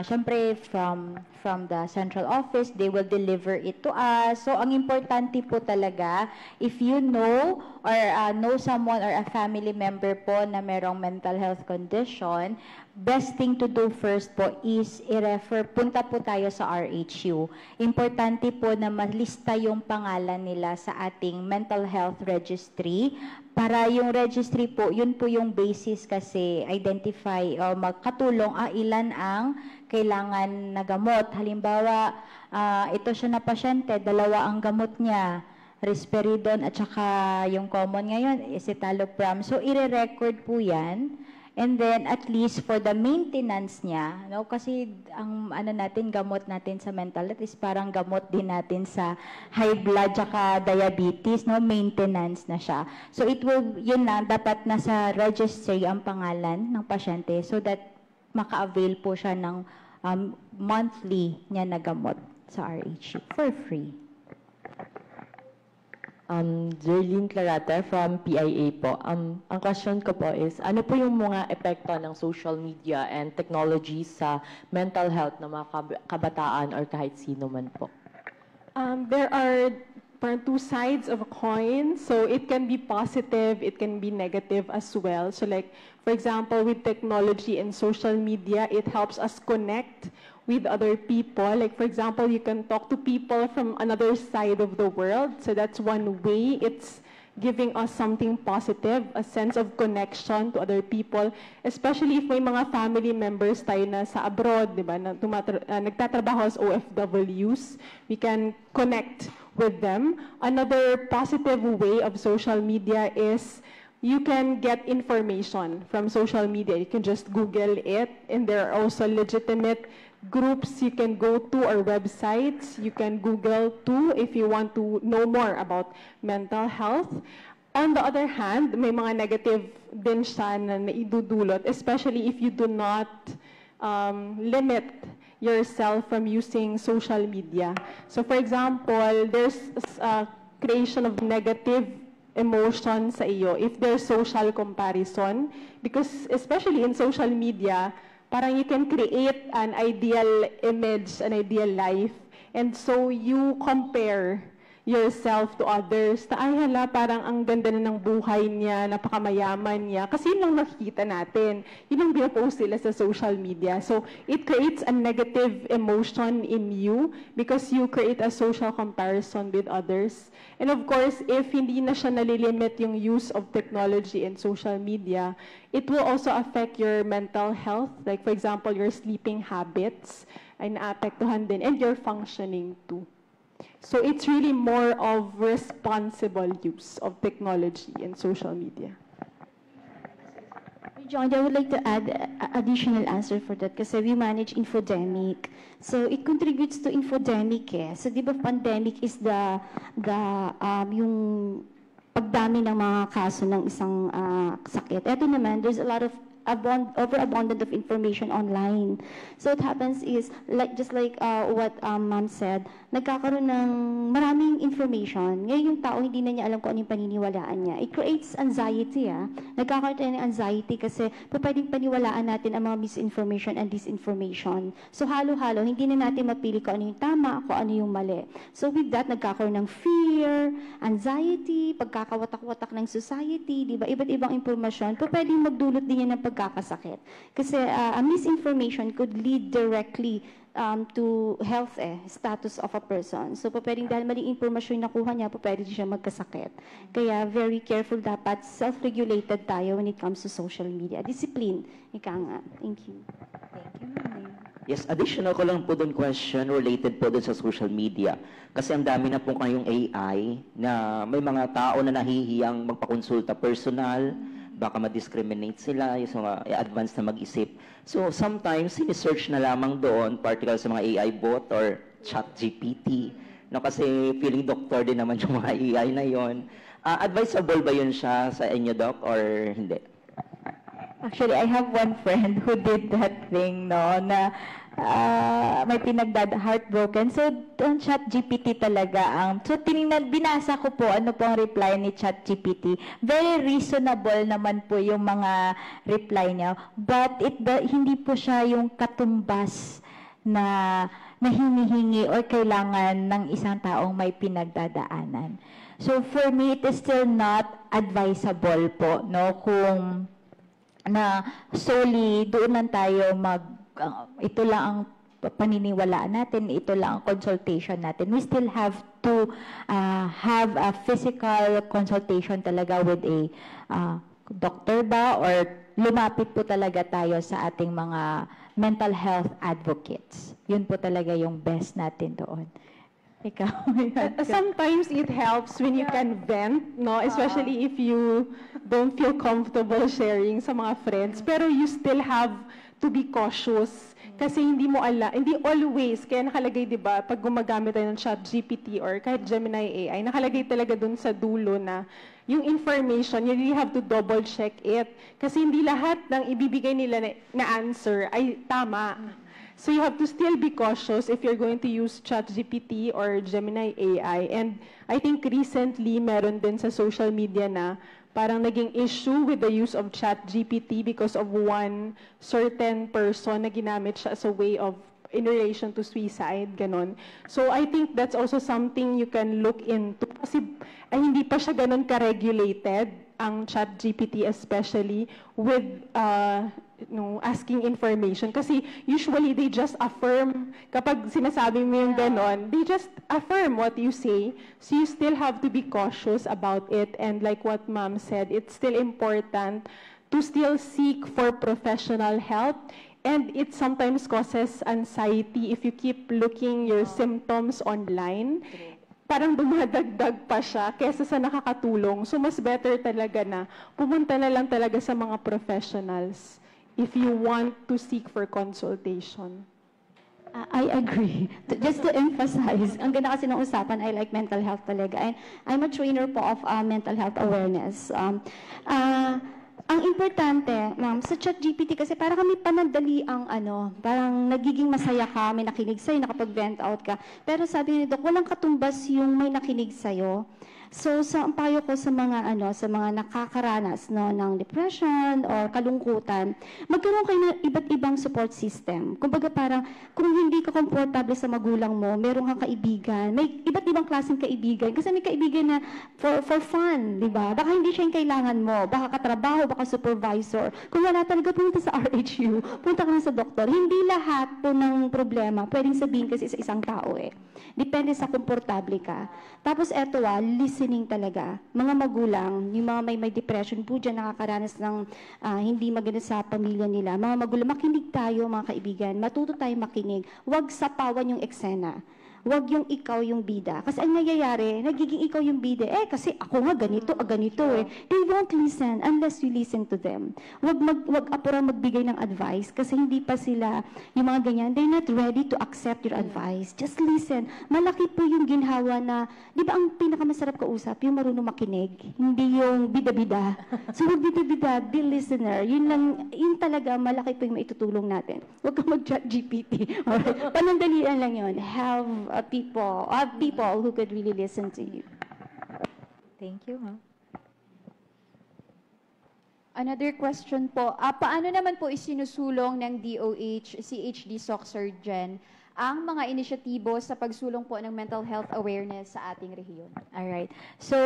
syempre from the central office, they will deliver it to us. So ang importante po talaga, if you know or know someone or a family member po na merong mental health condition, best thing to do first po is punta po tayo sa RHU. Importante po na malista yung pangalan nila sa ating mental health registry para yung registry po, yun po yung basis kasi identify o magkatulong ilan ang kailangan na gamot. Halimbawa, ito siya na pasyente, 2 ang gamot niya, risperidone at saka yung common ngayon, escitalopram. So, ire-record po yan. And then, at least for the maintenance niya, no? Kasi ang natin, gamot natin sa mental health is parang gamot din natin sa high blood tsaka diabetes, no? Maintenance na siya. So, yun na, dapat nasa registry ang pangalan ng pasyente so that maka-avail po siya ng monthly niya na gamot sa RHU for free.
Jerlyn Clarata from PIA po. Ang question ko po is, ano po yung mga epekto ng social media and technology sa mental health ng mga kabataan or kahit sino man po?
There are two sides of a coin. So it can be positive, it can be negative as well. So like, for example, with technology and social media, it helps us connect with other people. Like, for example, you can talk to people from another side of the world. So that's one way. It's giving us something positive, a sense of connection to other people, especially if may mga family members tayo na sa abroad, di ba, na nagtatrabaho as OFWs, we can connect with them. Another positive way of social media is you can get information from social media. You can just Google it, and there are also legitimate groups you can go to or websites you can Google too if you want to know more about mental health. On the other hand, may mga negative din siya na naidudulot, especially if you do not limit yourself from using social media. So for example, there's creation of negative emotion sa iyo if there's social comparison, because especially in social media, parang you can create an ideal image, an ideal life, and so you compare yourself to others. Ay hala, parang ang ganda na ng buhay niya, napakamayaman niya. Kasi yun lang nakikita natin. Yun ang binapost nila sa social media. So it creates a negative emotion in you because you create a social comparison with others. And of course, if hindi na siya nalilimit yung use of technology and social media, it will also affect your mental health. Like for example, your sleeping habits ay naapektuhan din, and your functioning too. So it's really more of responsible use of technology and social media.
John, I would like to add additional answer for that kasi we manage infodemic. So it contributes to infodemic eh. So di ba pandemic is yung pagdami ng mga kaso ng isang sakit. Ito naman, there's a lot of overabundant of information online. So what happens is, just like what Ma'am said, nagkakaroon ng maraming information. Ngayon yung tao, hindi na niya alam kung ano yung paniniwalaan niya. It creates anxiety. Nagkakaroon tayo ng anxiety kasi pwedeng paniwalaan natin ang mga misinformation and disinformation. So halo-halo, hindi na natin mapili kung ano yung tama, kung ano yung mali. So with that, nagkakaroon ng fear, anxiety, pagkakawatak-watak ng society, di ba? Iba't ibang impormasyon, pwedeng magdulot din yan ng pagkakasakit. Kasi misinformation could lead directly to health status of a person. So, pwedeng dahil maling impormasyon yung nakuha niya, pwede siya magkasakit. Kaya, very careful dapat, self-regulated tayo when it comes to social media. Discipline, ika nga. Thank you.
Thank you.
Yes, additional ko lang po doon question related po doon sa social media. Kasi ang dami na po kayong AI na may mga tao na nahihiyang magpakonsulta personal, baka ma-discriminate sila, yung mga advance na mag-isip. So sometimes, sinisearch na lamang doon, particular sa mga AI bot or chat GPT. No, kasi feeling doctor din naman yung mga AI na yon. Advisable ba yun siya sa inyo, Doc, or hindi?
Actually, I have one friend who did that thing, no, na may heartbroken. So, ang ChatGPT talaga so binasa ko po ano po ang reply ni ChatGPT. Very reasonable naman po yung mga reply niya. But hindi po siya yung katumbas na hinihingi or kailangan ng isang taong may pinagdadaanan. So, for me, it is still not advisable po, no, kung na solely doon lang tayo ito lang ang paniniwalaan natin, ito lang ang consultation natin. We still have to have a physical consultation talaga with a doctor ba, or lumapit po talaga tayo sa ating mga mental health advocates. Yun po talaga yung best natin doon.
Sometimes it helps when you can vent, no? Especially if you don't feel comfortable sharing sa mga friends. Pero you still have to be cautious. Kasi hindi always, kaya nakalagay, di ba, pag gumagamit tayo ng ChatGPT or kahit Gemini AI, nakalagay talaga dun sa dulo na yung information, you really have to double check it. Kasi hindi lahat ng ibibigay nila na answer ay tama. So you have to still be cautious if you're going to use ChatGPT or Gemini AI. And I think recently, meron din sa social media na parang naging issue with the use of ChatGPT because of one certain person na ginamit siya as a way of in relation to suicide, ganon. So I think that's also something you can look into. Kasi hindi pa siya ganon ka-regulated, ang ChatGPT especially, with asking information. Kasi usually they just affirm, kapag sinasabi mo yung ganon, they just affirm what you say. So you still have to be cautious about it. And like what Ma'am said, it's still important to still seek for professional help. And it sometimes causes anxiety if you keep looking your symptoms online. Parang dumadagdag pa siya kesa sa nakakatulong. So mas better talaga na pumunta na lang talaga sa mga professionals if you want to seek for consultation.
I agree. Just to emphasize, ang ganda kasi ng usapan, I like mental health talaga. And I'm a trainer po of mental health awareness. Ang importante, ma'am, sa ChatGPT kasi para kami panandali ang parang nagiging masaya ka, may nakinig sa'yo, nakapag-vent out ka. Pero sabi ni Doc, walang katumbas yung may nakinig sa'yo. So, ang payo ko sa mga sa mga nakakaranas ng depression or kalungkutan, magkaroon kayo ng iba't ibang support system. Kumbaga parang kung hindi ka komportable sa magulang mo, meron kang kaibigan, may iba't ibang klaseng kaibigan. Kasi may kaibigan na for fun, di ba? Baka hindi siya yung kailangan mo, baka katrabaho, baka supervisor. Kung wala talaga, punta sa RHU, punta ka na sa doktor. Hindi lahat po ng problema pwedeng sabihin kasi sa isang tao Depende sa komportable ka. Tapos eto listening talaga. Mga magulang, yung mga may depression po dyan, nakakaranas ng hindi maganda sa pamilya nila. Mga magulang, makinig tayo mga kaibigan. Matuto tayo makinig. Huwag sapawan yung eksena. Huwag yung ikaw yung bida. Kasi ang nangyayari, nagiging ikaw yung bida. Kasi ako nga ganito eh. They won't listen unless you listen to them. Huwag apurang magbigay ng advice kasi hindi pa sila, yung mga ganyan, they're not ready to accept your advice. Just listen. Malaki po yung ginhawa na, di ba ang pinakamasarap kausap, yung marunong makinig, hindi yung bida-bida. So huwag bida-bida, be listener. Yun talaga, malaki po yung maitutulong natin. Huwag kang mag-chat GPT. Alright? Panandalian lang yun. Have people who could really listen to you.
Thank you.
Another question po, paano naman po isinusulong ng DOH, CHD SocSurgen ang mga inisyatibo sa pagsulong po ng mental health awareness sa ating rehiyon?
All right. So,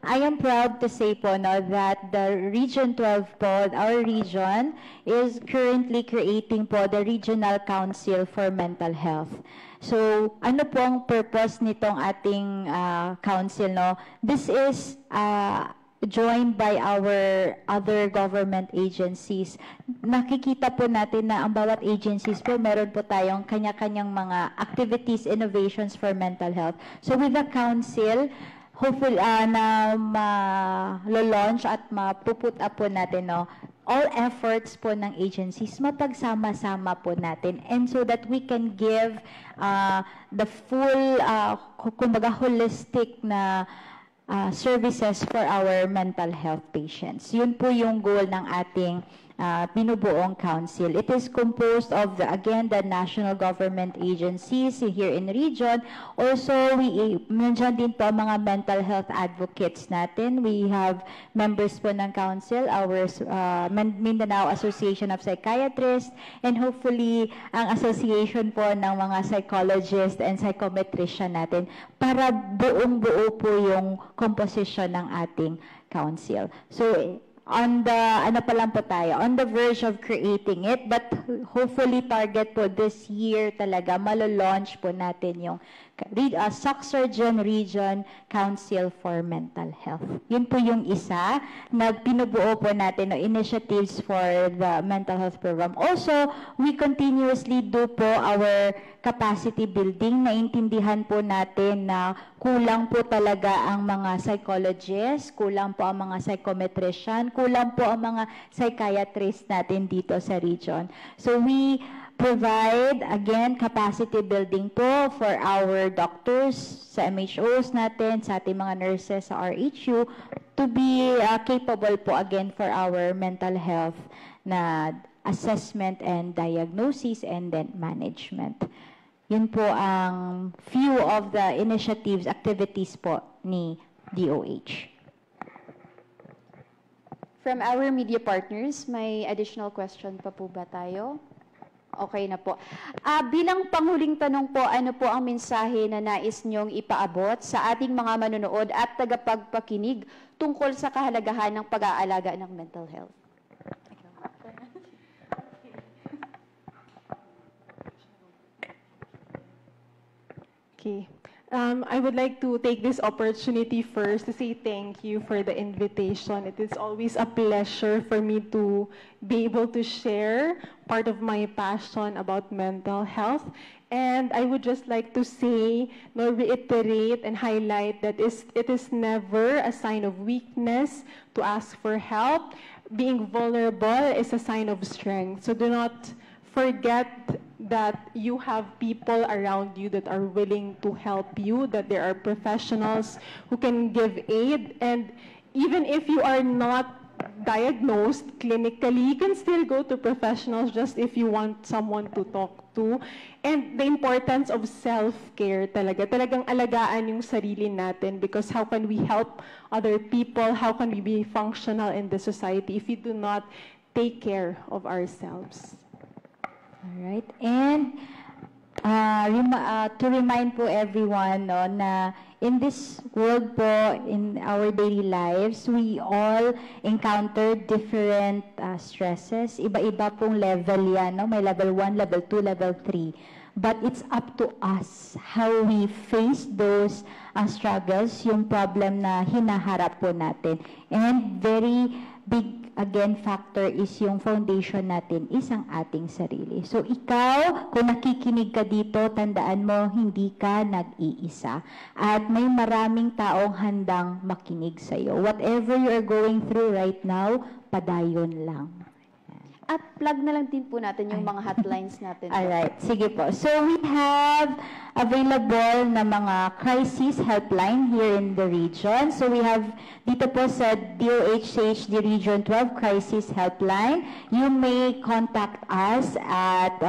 I am proud to say po that the Region 12 po, our region, is currently creating po the Regional Council for Mental Health. So, ano po ang purpose nitong ating council, no? This is joined by our other government agencies. Nakikita po natin na ang bawat agencies po, meron po tayong kanya-kanyang mga activities, innovations for mental health. So with the council, hopefully na ma-launch at mapuput up po natin, no, all efforts po ng agencies, mapagsama-sama po natin. And so that we can give the full, kumbaga holistic na services for our mental health patients. Yun po yung goal ng ating binubuong council. It is composed of, the national government agencies here in region. Also, nandiyan din po mga mental health advocates natin. We have members po ng council, our Mindanao Association of Psychiatrists, and hopefully, ang association po ng mga psychologists and psychometrician natin para buong-buo po yung composition ng ating council. So, on the verge of creating it, but hopefully target po this year talaga, malo-launch po natin yung SocSurgen Region Council for Mental Health. Yun po yung isa na pinubuo po natin, no, initiatives for the mental health program. Also, we continuously do po our capacity building. Naintindihan po natin na kulang po talaga ang mga psychologists, kulang po ang mga psychometrician, kulang po ang mga psychiatrists natin dito sa region. So we provide, again, capacity building po for our doctors sa MHOs natin, sa ating mga nurses sa RHU, to be capable po, again, for our mental health na assessment and diagnosis and then management. Yun po ang few of the initiatives, activities po ni DOH.
From our media partners, may additional question pa po ba tayo? Okay na po. Bilang panghuling tanong po, ano po ang mensahe na nais niyong ipaabot sa ating mga manonood at tagapagpakinig tungkol sa kahalagahan ng pag-aalaga ng mental health?
Okay. I would like to take this opportunity first to say thank you for the invitation. It is always a pleasure for me to be able to share part of my passion about mental health. And I would just like to say, reiterate and highlight that it is never a sign of weakness to ask for help. Being vulnerable is a sign of strength. So do not forget that you have people around you that are willing to help you, that there are professionals who can give aid. And even if you are not diagnosed clinically, you can still go to professionals just if you want someone to talk to. And the importance of self-care talagang alagaan yung sarili natin, because how can we help other people? How can we be functional in the society if we do not take care of ourselves?
All right. And to remind po everyone, no, na in this world po, in our daily lives, we all encounter different stresses. Iba-iba pong level yan, no? May level 1, level 2, level 3. But it's up to us how we face those struggles, yung problem na hinaharap po natin. And very big, again, factor is yung foundation natin is ang ating sarili. So, ikaw, kung nakikinig ka dito, tandaan mo, hindi ka nag-iisa. At may maraming taong handang makinig sa'yo. Whatever you are going through right now, padayon lang.
At plug na lang din po natin yung mga hotlines natin.
Alright, sige po. So we have available na mga crisis helpline here in the region. So we have dito po sa DOH-CHD Region 12 Crisis Helpline. You may contact us at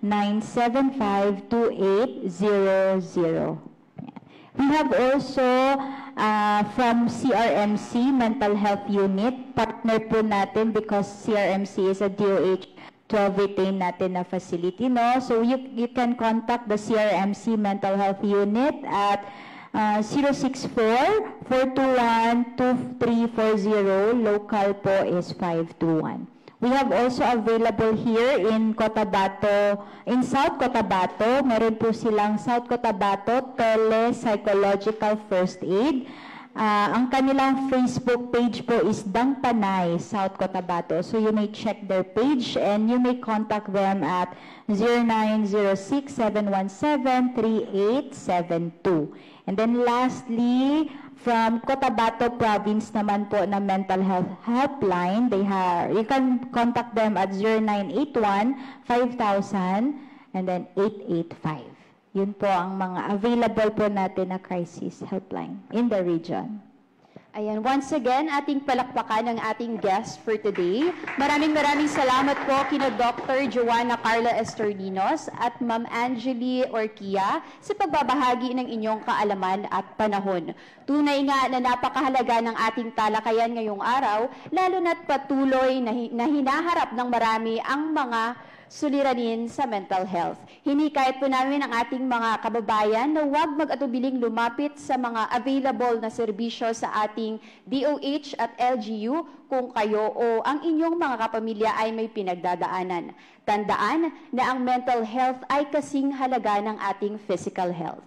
0927-975-2800. We have also from CRMC, Mental Health Unit, partner po natin because CRMC is a DOH 12 retain natin na facility, no? So you can contact the CRMC Mental Health Unit at 064-421-2340. Local po is 521. We have also available here in Cotabato, in South Cotabato, meron po silang South Cotabato Tele-Psychological First Aid. Ang kanilang Facebook page po is Dang Panay, South Cotabato. So you may check their page and you may contact them at 0906-717-3872. And then lastly, from Cotabato Province naman po na mental health helpline, you can contact them at 0981-5000 and then 885. Yun po ang mga available po natin na crisis helpline in the region.
Ayan, once again, ating palakpakan ng ating guest for today. Maraming salamat po kina Dr. Joanna Carla Estorninos at Ma'am Angeli Orquia sa pagbabahagi ng inyong kaalaman at panahon. Tunay nga na napakahalaga ng ating talakayan ngayong araw, lalo na't patuloy na hinaharap ng marami ang mga suliranin sa mental health. Hinikayat po namin ang ating mga kababayan na huwag mag-atubiling lumapit sa mga available na serbisyo sa ating DOH at LGU kung kayo o ang inyong mga kapamilya ay may pinagdadaanan. Tandaan na ang mental health ay kasing halaga ng ating physical health.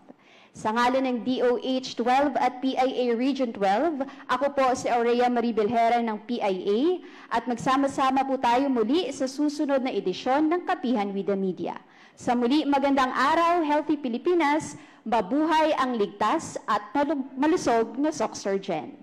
Sa ngalan ng DOH 12 at PIA Region 12, ako po si Aurea Marie Belhera ng PIA at magsama-sama po tayo muli sa susunod na edisyon ng Kapihan with the Media. Sa muli, magandang araw, Healthy Pilipinas, mabuhay ang ligtas at malusog na Soxergen.